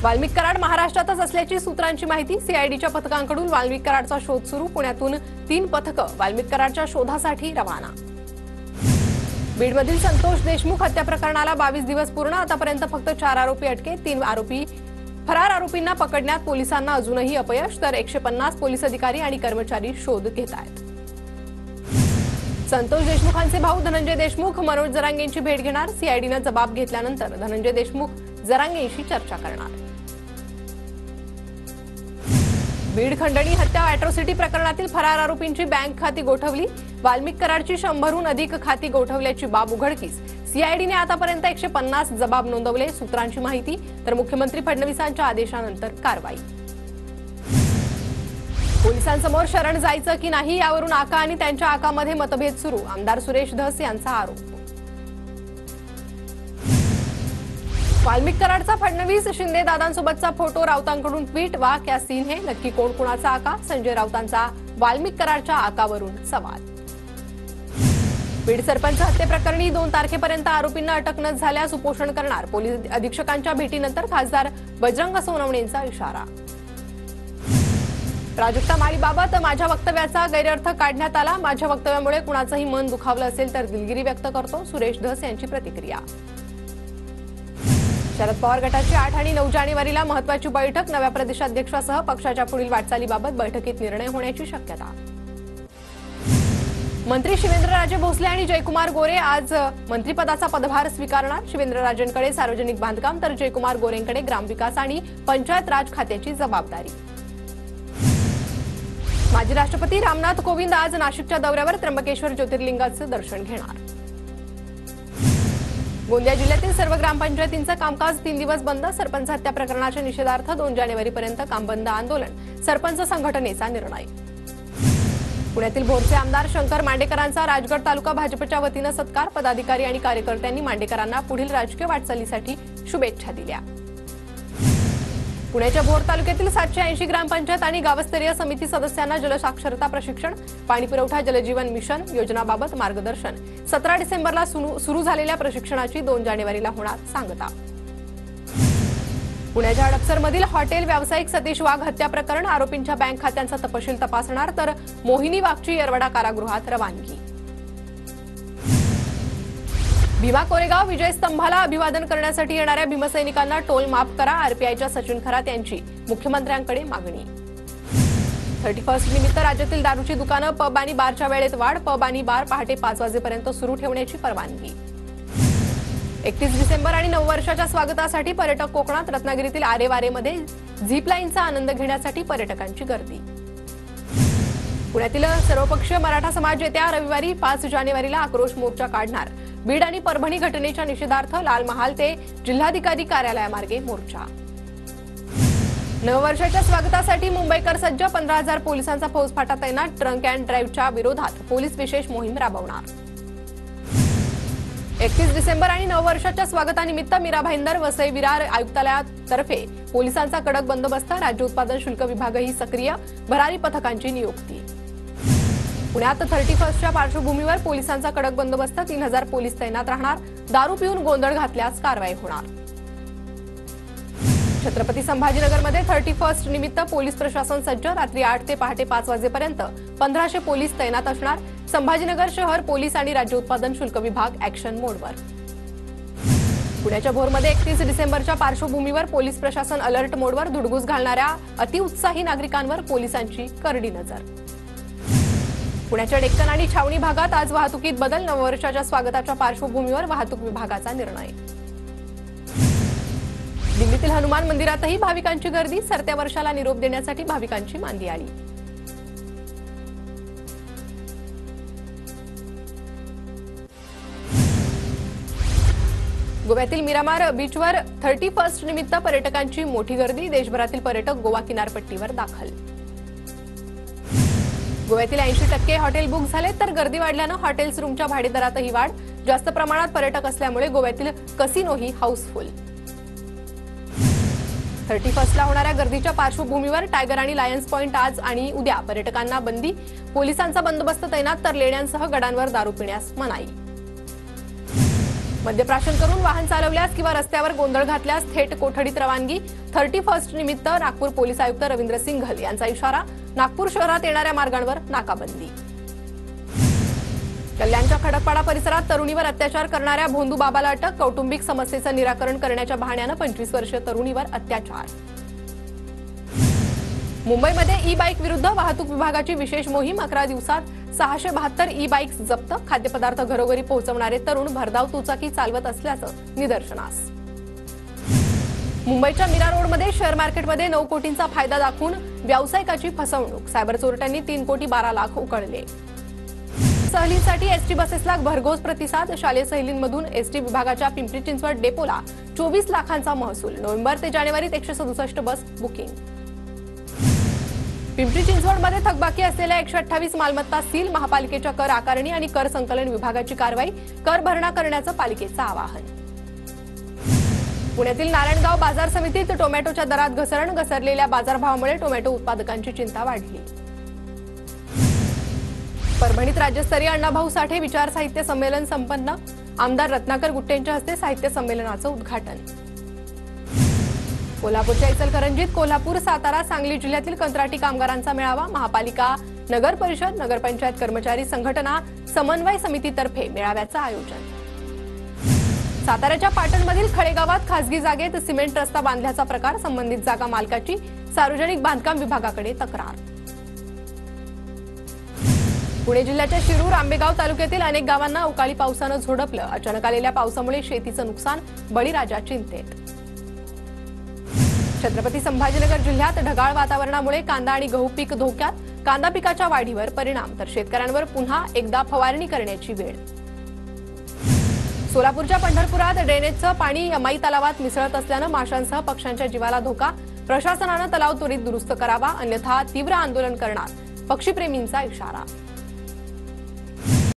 वाल्मिक कराड महाराष्ट्रातच असल्याची सूत्रांची माहिती। सीआयडीच्या पथकांकडून वाल्मिक कराडचा शोध सुरू। पुण्यातून 3 पथकं वाल्मिक कराडच्या शोधासाठी रवाना। बीडमधील संतोष देशमुख हत्या प्रकरणाला 22 दिवस पूर्ण। आतापर्यंत फक्त 4 आरोपी अटकेत। 3 फरार आरोपींना पकडण्यात पोलिसांना अजूनही अपयश, तर 150 पोलीस अधिकारी आणि कर्मचारी शोध घेत आहेत। संतोष देशमुखांचे भाऊ धनंजय देशमुख मनोज जरांगेंची भेट घेणार। सीआयडीने जबाब घेतल्यानंतर धनंजय देशमुख जरांगेंशी चर्चा करणार। बीड खंडणी हत्या अॅट्रॉसिटी प्रकरणातील फरार आरोपींची बँक खाती गोठवली। वाल्मिक कराडची 100हून अधिक खाती गोठवल्याची बाब उघडकीस। सीआयडीने आतापर्यंत 150 जबाब नोंदवले, सूत्रांची माहिती। तर मुख्यमंत्री फडणवीसांच्या आदेशानंतर कारवाई। पोलिसांसमोर शरण जायचं की नाही यावरून आका आणि त्यांच्या आकामध्ये मतभेद सुरू। आमदार सुरेश धस यांचा आरोप। वाल्मिक कराडचा फडणवीस शिंदे दादांसोबतचा फोटो, राऊतांकडून ट्विट। वा क्या सीन है, नक्की कोण कुणाचा आका? संजय राऊतांचा वाल्मिक कराडच्या आकावरून सवाल। बीड सरपंच हत्येप्रकरणी 2 तारखेपर्यंत आरोपींना अटक न झाल्यास उपोषण करणार। पोलीस अधीक्षकांच्या भेटीनंतर खासदार बजरंग सोनवणेंचा इशारा। प्राजक्ता माळीबाबत माझ्या वक्तव्याचा गैरअर्थ काढण्यात आला। माझ्या वक्तव्यामुळे कुणाचंही मन दुखावलं असेल तर दिलगिरी व्यक्त करतो, सुरेश धस यांची प्रतिक्रिया। शरद पवार गटाची 8 आणि 9 जानेवारीला महत्त्वाची बैठक। नव्या प्रदेशाध्यक्षासह पक्षाच्या पुढील वाटचालीबाबत बैठकीत निर्णय होण्याची शक्यता। मंत्री शिवेंद्रराजे भोसले आणि जयकुमार गोरे आज मंत्रिपदाचा पदभार स्वीकारणार। शिवेंद्रराजेंकडे सार्वजनिक बांधकाम तर जयकुमार गोरेंकडे ग्रामविकास आणि पंचायत राज खात्याची जबाबदारी। माजी राष्ट्रपती रामनाथ कोविंद आज नाशिकच्या दौऱ्यावर त्र्यंबकेश्वर ज्योतिर्लिंगाचं दर्शन घेणार। गोंदिया जिल्ह्यातील सर्व ग्रामपंचायतींचं कामकाज 3 दिवस बंद। सरपंच हत्या प्रकरणाच्या निषेधार्थ 2 जानेवारीपर्यंत कामबंद आंदोलन, सरपंच संघटनेचा निर्णय। पुण्यातील भोरचे आमदार शंकर मांडेकरांचा राजगड तालुका भाजपच्या वतीनं सत्कार। पदाधिकारी आणि कार्यकर्त्यांनी मांडेकरांना पुढील राजकीय वाटचालीसाठी शुभेच्छा दिल्या। पुण्याच्या भोर तालुक्यातील 780 ग्रामपंचायत आणि गावस्तरीय समिती सदस्यांना जलसाक्षरता प्रशिक्षण। पाणीपुरवठा जलजीवन मिशन योजनाबाबत मार्गदर्शन। 17 डिसेंबरला सुरू झालेल्या प्रशिक्षणाची 2 जानेवारीला होणार सांगता। पुण्याच्या हडपसरमधील हॉटेल व्यावसायिक सतीश वाघ हत्या प्रकरण, आरोपींच्या बँक खात्यांचा तपशील तपासणार, तर मोहिनी वाघची येरवडा कारागृहात रवानगी। भीमा कोरेगाव विजय स्तंभाला अभिवादन करण्यासाठी येणाऱ्या भीमसैनिकांना टोल माफ करा। आरपीआयच्या सचिन खरात यांची मुख्यमंत्र्यांकडे मागणी। 31 निमित्त राज्यातील दारूची दुकानं, पब आणि बारच्या वेळेत वाढ। पब आणि बार पहाटे 5 वाजेपर्यंत सुरू ठेवण्याची परवानगी। 31 डिसेंबर आणि नववर्षाच्या स्वागतासाठी पर्यटक कोकणात। रत्नागिरीतील आरेवारेमध्ये झीपलाईनचा आनंद घेण्यासाठी पर्यटकांची गर्दी। पुण्यातील सर्वपक्षीय मराठा समाज येत्या रविवारी 5 जानेवारीला आक्रोश मोर्चा काढणार। बीड आणि परभणी घटनेच्या निषेधार्थ लाल महाल ते जिल्हाधिकारी कार्यालयामार्गे मोर्चा। नववर्षाच्या स्वागतासाठी मुंबईकर सज्ज। 15,000 पोलिसांचा फौजफाटा तैनात। ड्रंक अँड ड्राईव्हच्या विरोधात पोलीस विशेष मोहीम राबवणार। 31 डिसेंबर आणि नववर्षाच्या स्वागतानिमित्त मीरा भाईंदर वसई विरार आयुक्तालयातर्फे पोलिसांचा कडक बंदोबस्त। राज्य उत्पादन शुल्क विभागही सक्रिय, भरारी पथकांची नियुक्ती। पुण्यात 31च्या पार्श्वभूमीवर पोलिसांचा कडक बंदोबस्त। 3000 पोलीस तैनात राहणार। दारू पिऊन गोंधळ घातल्यास कारवाई होणार। छत्रपती संभाजीनगरमध्ये 31 निमित्त पोलीस प्रशासन सज्ज। रात्री 8 ते पहाटे 5 वाजेपर्यंत 1500 पोलीस तैनात असणार। संभाजीनगर शहर पोलीस आणि राज्य उत्पादन शुल्क विभाग ॲक्शन मोडवर। पुण्याच्या भोरमध्ये 31 डिसेंबरच्या पार्श्वभूमीवर पोलीस प्रशासन अलर्ट मोडवर। धुडगूस घालणाऱ्या अतिउत्साही नागरिकांवर पोलिसांची करडी नजर। पुण्याच्या डेक्कन आणि छावणी भागात आज वाहतुकीत बदल। नववर्षाच्या स्वागताच्या पार्श्वभूमीवर वाहतूक विभागाचा निर्णय। दिल्लीतील हनुमान मंदिरातही भाविकांची गर्दी। सरत्या वर्षाला निरोप देण्यासाठी भाविकांची मांदी आली। गोव्यातील मिरामार बीचवर 31 निमित्त पर्यटकांची मोठी गर्दी। देशभरातील पर्यटक गोवा किनारपट्टीवर दाखल। गोव्यातील 80% हॉटेल बुक झाले, तर गर्दी वाढल्यानं हॉटेल्स रूमच्या भाडेदरातही वाढ। जास्त प्रमाणात पर्यटक असल्यामुळे गोव्यातील कसिनोही हाऊसफुल। 31ला होणाऱ्या गर्दीच्या पार्श्वभूमीवर टायगर आणि लायन्स पॉइंट आज आणि उद्या पर्यटकांना बंदी। पोलिसांचा बंदोबस्त तैनात, तर लेण्यांसह गडांवर दारू पिण्यास मनाई। मद्यप्राशन करून वाहन चालवल्यास किंवा रस्त्यावर गोंधळ घातल्यास थेट कोठडीत रवानगी. 31 निमित्त नागपूर पोलीस आयुक्त रवींद्र सिंघल यांचा इशारा. नागपूर शहरात येणाऱ्या मार्गांवर नाकाबंदी. कल्याणच्या खडकपाडा परिसरात तरुणीवर अत्याचार करणाऱ्या भोंदू बाबाला अटक. कौटुंबिक समस्येचं निराकरण करण्याच्या बहाण्यानं 25 वर्षीय तरुणीवर अत्याचार. मुंबईमध्ये ई बाईक विरुद्ध वाहतूक विभागाची विशेष मोहीम. 11 दिवसात 672 ई बाईक्स जप्त. खाद्यपदार्थ घरोघरी पोहोचवणारे तरुण भरधाव दुचाकी चालवत असल्याचं निदर्शनास. मुंबईच्या मीरा रोडमध्ये शेअर मार्केटमध्ये 9 कोटींचा फायदा दाखवून व्यावसायिकाची फसवणूक. सायबर चोरट्यांनी 3 कोटी 12 लाख उकळले. सहलींसाठी एसटी बसेसला भरघोस प्रतिसाद. शालेय सहलींमधून एसटी विभागाच्या पिंपरी चिंचवड डेपोला 24 लाखांचा महसूल. नोव्हेंबर ते जानेवारीत 167 बस बुकिंग. पिंपरी चिंचवडमध्ये थकबाकी असलेल्या 128 मालमत्ता सील. महापालिकेच्या कर आकारणी आणि कर संकलन विभागाची कारवाई. कर भरणा करण्याचं पालिकेचं आवाहन. पुण्यातील नारायणगाव बाजार समितीत टोमॅटोच्या दरात घसरण. घसरलेल्या बाजारभावामुळे टोमॅटो उत्पादकांची चिंता वाढली. परभणीत राज्यस्तरीय अण्णाभाऊ साठे विचार साहित्य संमेलन संपन्न. आमदार रत्नाकर गुट्टेंच्या हस्ते साहित्य संमेलनाचं उद्घाटन. कोल्हापूरच्या इचलकरंजीत कोल्हापूर, सातारा, सांगली जिल्ह्यातील कंत्राटी कामगारांचा मेळावा. महापालिका, नगर परिषद, नगरपंचायत कर्मचारी संघटना समन्वय समितीतर्फे मेळाव्याचं आयोजन. साताऱ्याच्या पाटणमधील खळेगावात खासगी जागेत सिमेंट रस्ता बांधल्याचा प्रकार. संबंधित जागा मालकाची सार्वजनिक बांधकाम विभागाकडे तक्रार. पुणे जिल्ह्याच्या शिरूर, आंबेगाव तालुक्यातील अनेक गावांना अवकाळी पावसानं झोडपलं. अचानक आलेल्या पावसामुळे शेतीचं नुकसान. बळीराजा चिंतेत. छत्रपती संभाजीनगर जिल्ह्यात ढगाळ वातावरणामुळे कांदा आणि गहू पीक धोक्यात. कांदा पिकाच्या वाढीवर परिणाम तर शेतकऱ्यांवर पुन्हा एकदा फवारणी करण्याची वेळ. सोलापूरच्या पंढरपुरात ड्रेनेजचं पाणी यमाई तलावात मिसळत असल्यानं माशांसह पक्ष्यांच्या जीवाला धोका. प्रशासनानं तलाव त्वरित दुरुस्त करावा, अन्यथा तीव्र आंदोलन करणार. पक्षीप्रेमींचा इशारा.